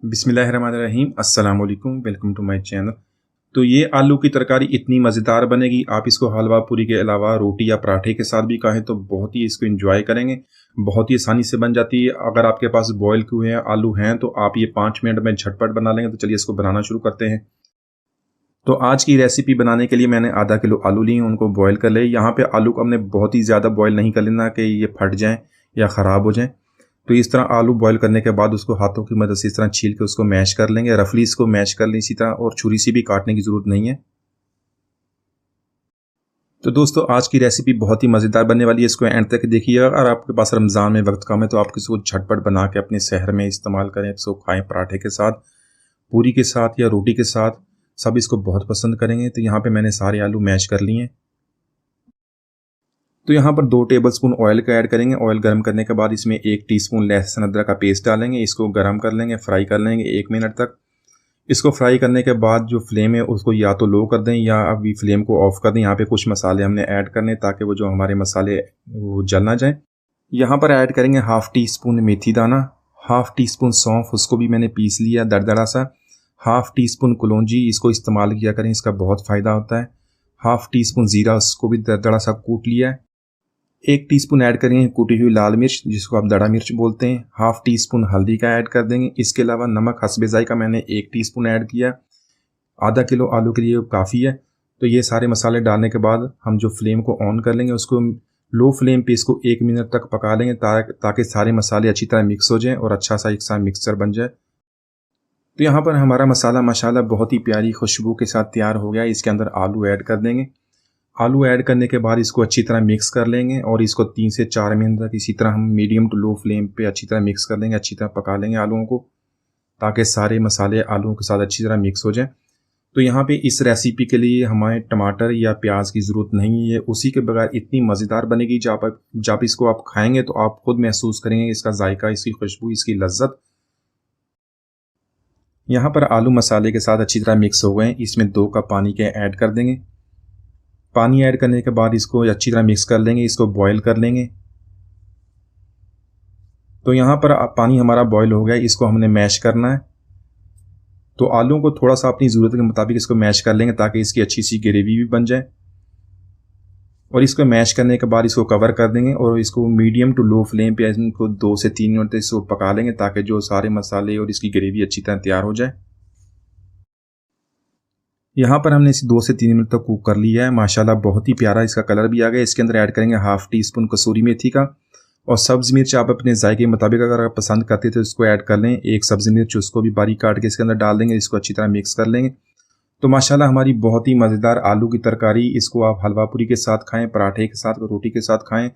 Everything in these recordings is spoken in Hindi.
बिस्मिल्लाहिर्रहमानिर्रहीम अस्सलाम वालेकुम, वेलकम टू माय चैनल। तो ये आलू की तरकारी इतनी मज़ेदार बनेगी, आप इसको हलवा पूरी के अलावा रोटी या पराठे के साथ भी खाएं तो बहुत ही इसको एंजॉय करेंगे। बहुत ही आसानी से बन जाती है। अगर आपके पास बॉयल किए हुए आलू हैं तो आप ये 5 मिनट में झटपट बना लेंगे। तो चलिए इसको बनाना शुरू करते हैं। तो आज की रेसिपी बनाने के लिए मैंने आधा किलो आलू लिए, उनको बॉयल कर ले। यहाँ पे आलू को हमने बहुत ही ज़्यादा बॉयल नहीं कर लेना कि ये फट जाएँ या ख़राब हो जाएँ। तो इस तरह आलू बॉयल करने के बाद उसको हाथों की मदद से इस तरह छील के उसको मैश कर लेंगे, रफली इसको मैश कर लें इसी तरह, और छुरी से भी काटने की ज़रूरत नहीं है। तो दोस्तों आज की रेसिपी बहुत ही मज़ेदार बनने वाली है, इसको एंड तक देखिएगा। अगर आपके पास रमज़ान में वक्त कम है तो आप इसको झटपट बना के अपने सहर में इस्तेमाल करें, इसको खाएँ पराठे के साथ, पूरी के साथ या रोटी के साथ, सब इसको बहुत पसंद करेंगे। तो यहाँ पे मैंने सारे आलू मैश कर लिए हैं। तो यहाँ पर 2 टेबलस्पून ऑयल का ऐड करेंगे। ऑयल गर्म करने के बाद इसमें 1 टीस्पून लहसुन अदरक का पेस्ट डालेंगे। इसको गर्म कर लेंगे, फ्राई कर लेंगे 1 मिनट तक। इसको फ्राई करने के बाद जो फ्लेम है उसको या तो लो कर दें या अभी फ्लेम को ऑफ कर दें। यहाँ पे कुछ मसाले हमने ऐड करने ताकि वो जो हमारे मसाले वो जल ना जाए। यहाँ पर ऐड करेंगे हाफ़ टी स्पून मेथी दाना, हाफ़ टी स्पून सौंफ, उसको भी मैंने पीस लिया दरदरा सा, हाफ़ टी स्पून कलौंजी, इसको इस्तेमाल किया करें, इसका बहुत फ़ायदा होता है। हाफ़ टी स्पून ज़ीरा, उसको भी दरदरा सा कूट लिया है। 1 टीस्पून ऐड करेंगे कुटी हुई लाल मिर्च, जिसको आप दड़ा मिर्च बोलते हैं। हाफ़ टी स्पून हल्दी का ऐड कर देंगे। इसके अलावा नमक हस्बे ज़ायक़ा मैंने 1 टीस्पून ऐड किया। आधा किलो आलू के लिए काफ़ी है। तो ये सारे मसाले डालने के बाद हम जो फ्लेम को ऑन कर लेंगे, उसको लो फ्लेम पे इसको 1 मिनट तक पका लेंगे ताकि सारे मसाले अच्छी तरह मिक्स हो जाएँ और अच्छा सा एक साथ मिक्सचर बन जाए। तो यहाँ पर हमारा मसाला माशाल्लाह बहुत ही प्यारी खुशबू के साथ तैयार हो गया। इसके अंदर आलू ऐड कर देंगे। आलू ऐड करने के बाद इसको अच्छी तरह मिक्स कर लेंगे और इसको 3 से 4 मिनट तक इसी तरह हम मीडियम टू लो फ्लेम पे अच्छी तरह मिक्स कर लेंगे, अच्छी तरह पका लेंगे आलूओं को, ताकि सारे मसाले आलूओं के साथ अच्छी तरह मिक्स हो जाएं। तो यहाँ पे इस रेसिपी के लिए हमें टमाटर या प्याज की ज़रूरत नहीं है। उसी के बगैर इतनी मज़ेदार बनेगी, जब इसको आप खाएंगे तो आप खुद महसूस करेंगे इसका जायका, इसकी खुशबू, इसकी लज्जत। यहाँ पर आलू मसाले के साथ अच्छी तरह मिक्स हो गए। इसमें 2 कप पानी के ऐड कर देंगे। पानी ऐड करने के बाद इसको अच्छी तरह मिक्स कर लेंगे, इसको बॉईल कर लेंगे। तो यहाँ पर पानी हमारा बॉईल हो गया, इसको हमने मैश करना है। तो आलूओं को थोड़ा सा अपनी ज़रूरत के मुताबिक इसको मैश कर लेंगे ताकि इसकी अच्छी सी ग्रेवी भी बन जाए। और इसको मैश करने के बाद इसको कवर कर देंगे और इसको मीडियम टू लो फ्लेम पे इनको 2 से 3 मिनट तक इसको पका लेंगे ताकि जो सारे मसाले और इसकी ग्रेवी अच्छी तरह तैयार हो जाए। यहाँ पर हमने इसे 2 से 3 मिनट तक कुक कर लिया है। माशाल्लाह बहुत ही प्यारा इसका कलर भी आ गया। इसके अंदर ऐड करेंगे हाफ़ टी स्पून कसूरी मेथी का, और सब्ज़ मिर्च आप अपने जायके के मुताबिक अगर आप पसंद करते तो इसको ऐड कर लें। 1 सब्ज़ी मिर्च उसको भी बारीक काट के इसके अंदर डाल देंगे, इसको अच्छी तरह मिक्स कर लेंगे। तो माशाल्लाह हमारी बहुत ही मज़ेदार आलू की तरकारी, इसको आप हलवा पूरी के साथ खाएँ, पराठे के साथ, रोटी के साथ खाएँ।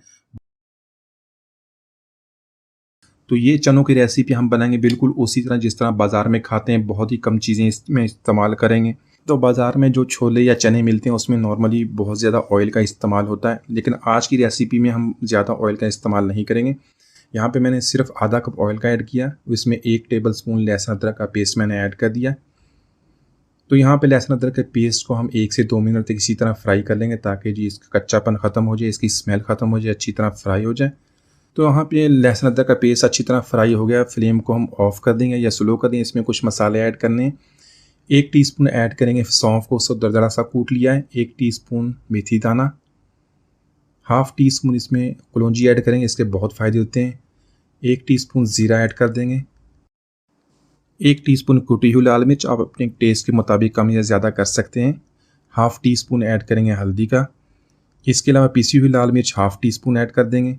तो ये चनों की रेसिपी हम बनाएंगे बिल्कुल उसी तरह जिस तरह बाज़ार में खाते हैं। बहुत ही कम चीज़ें इसमें इस्तेमाल करेंगे। तो बाज़ार में जो छोले या चने मिलते हैं उसमें नॉर्मली बहुत ज़्यादा ऑयल का इस्तेमाल होता है, लेकिन आज की रेसिपी में हम ज़्यादा ऑयल का इस्तेमाल नहीं करेंगे। यहाँ पे मैंने सिर्फ आधा कप ऑयल का ऐड किया, इसमें 1 टेबलस्पून लहसुन अदरक का पेस्ट मैंने ऐड कर दिया। तो यहाँ पे लहसुन अदरक के पेस्ट को हम 1 से 2 मिनट तक इसी तरह फ्राई कर लेंगे ताकि जी इसका कच्चापन ख़त्म हो जाए, इसकी स्मेल ख़त्म हो जाए, अच्छी तरह फ्राई हो जाए। तो यहाँ पे लहसुन अदरक का पेस्ट अच्छी तरह फ्राई हो गया। फ्लेम को हम ऑफ़ कर देंगे या स्लो कर देंगे। इसमें कुछ मसाले ऐड करने हैं। 1 टीस्पून ऐड करेंगे सौंफ को, उसको दरदरा सा कूट लिया है। 1 टीस्पून मेथी दाना, हाफ़ टी स्पून इसमें कलौंजी ऐड करेंगे, इसके बहुत फ़ायदे होते हैं। 1 टीस्पून ज़ीरा ऐड कर देंगे। 1 टीस्पून कुटी हुई लाल मिर्च, आप अपने टेस्ट के मुताबिक कम या ज़्यादा कर सकते हैं। हाफ़ टी स्पून ऐड करेंगे हल्दी का। इसके अलावा पिसी हुई लाल मिर्च हाफ़ टी स्पून ऐड कर देंगे।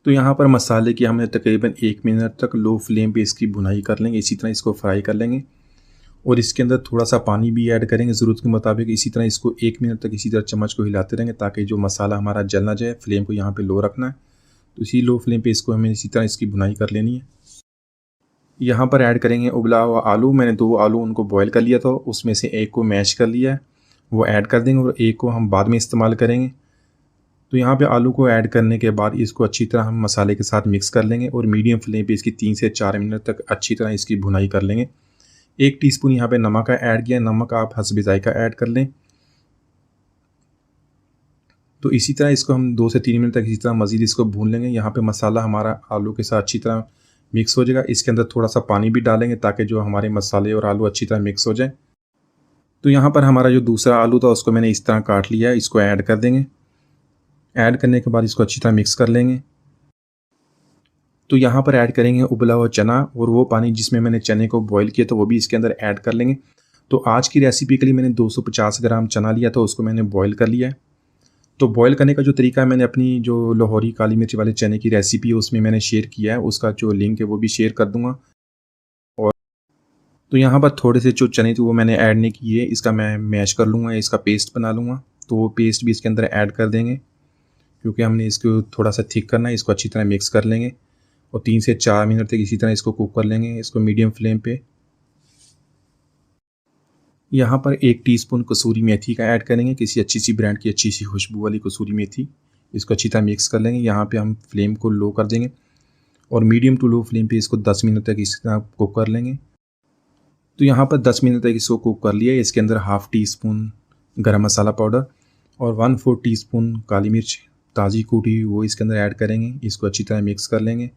तो यहाँ पर मसाले की हमने तकरीबन 1 मिनट तक लो फ्लेम पे इसकी भुनाई कर लेंगे, इसी तरह इसको फ्राई कर लेंगे। और इसके अंदर थोड़ा सा पानी भी ऐड करेंगे ज़रूरत के मुताबिक। इसी तरह इसको 1 मिनट तक इसी तरह चम्मच को हिलाते रहेंगे ताकि जो मसाला हमारा जल ना जाए। फ्लेम को यहाँ पे लो रखना है। तो इसी लो फ्लेम पे इसको हमें इसी तरह इसकी भुनाई कर लेनी है। यहाँ पर ऐड करेंगे उबला हुआ आलू। मैंने 2 आलू उनको बॉयल कर लिया था, उसमें से 1 को मैश कर लिया है, वो ऐड कर देंगे और 1 को हम बाद में इस्तेमाल करेंगे। तो यहाँ पे आलू को ऐड करने के बाद इसको अच्छी तरह हम मसाले के साथ मिक्स कर लेंगे और मीडियम फ्लेम पे इसकी 3 से 4 मिनट तक अच्छी तरह इसकी भुनाई कर लेंगे। 1 टीस्पून यहाँ पे नमक का ऐड किया, नमक आप हस्बे ज़ायक़ा ऐड कर लें। तो इसी तरह इसको हम 2 से 3 मिनट तक इसी तरह मज़ीद इसको भून लेंगे। यहाँ पे मसाला हमारा आलू के साथ अच्छी तरह मिक्स हो जाएगा। इसके अंदर थोड़ा सा पानी भी डालेंगे ताकि जो हमारे मसाले और आलू अच्छी तरह मिक्स हो जाए। तो यहाँ पर हमारा जो दूसरा आलू था उसको मैंने इस तरह काट लिया है, इसको ऐड कर देंगे। ऐड करने के बाद इसको अच्छी तरह मिक्स कर लेंगे। तो यहाँ पर ऐड करेंगे उबला हुआ चना, और वो पानी जिसमें मैंने चने को बॉईल किया तो वो भी इसके अंदर ऐड कर लेंगे। तो आज की रेसिपी के लिए मैंने 250 ग्राम चना लिया था, उसको मैंने बॉईल कर लिया है। तो बॉईल करने का जो तरीका है मैंने अपनी जो लाहौरी काली मिर्च वाले चने की रेसिपी है उसमें मैंने शेयर किया है, उसका जो लिंक है वो भी शेयर कर दूंगा। और तो यहाँ पर थोड़े से जो चने थे वो मैंने ऐड नहीं किए, इसका मैं मैश कर लूँगा, इसका पेस्ट बना लूँगा। तो वो पेस्ट भी इसके अंदर ऐड कर देंगे, क्योंकि हमने इसको थोड़ा सा थिक करना है। इसको अच्छी तरह मिक्स कर लेंगे और 3 से 4 मिनट तक इसी तरह इसको कुक कर लेंगे, इसको मीडियम फ्लेम पे। यहाँ पर 1 टीस्पून कसूरी मेथी का ऐड करेंगे, किसी अच्छी सी ब्रांड की अच्छी सी खुशबू वाली कसूरी मेथी। इसको अच्छी तरह मिक्स कर लेंगे। यहाँ पे हम फ्लेम को लो कर देंगे और मीडियम टू लो फ्लेम पे इसको 10 मिनट तक इसी तरह कुक कर लेंगे। तो यहाँ पर 10 मिनट तक इसको कुक कर लिया। इसके अंदर हाफ़ टी स्पून गरम मसाला पाउडर और 1/4 टीस्पून काली मिर्च ताज़ी कूटी हुई वो इसके अंदर ऐड करेंगे। इसको अच्छी तरह मिक्स कर लेंगे।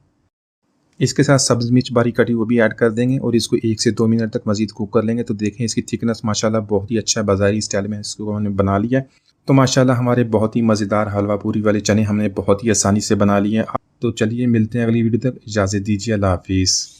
इसके साथ सब्ज़ मिर्च बारीक कटी वो भी ऐड कर देंगे और इसको 1 से 2 मिनट तक मज़ीद कुक कर लेंगे। तो देखें इसकी थिकनेस माशाल्लाह बहुत ही अच्छा है, बाज़ारी स्टाइल में इसको हमने बना लिया है। तो माशाल्लाह हमारे बहुत ही मज़ेदार हलवा पूरी वाले चने हमने बहुत ही आसानी से बना लिए हैं। तो चलिए मिलते हैं अगली वीडियो तक, इजाज़त दीजिए, अल्लाह हाफ़िज़।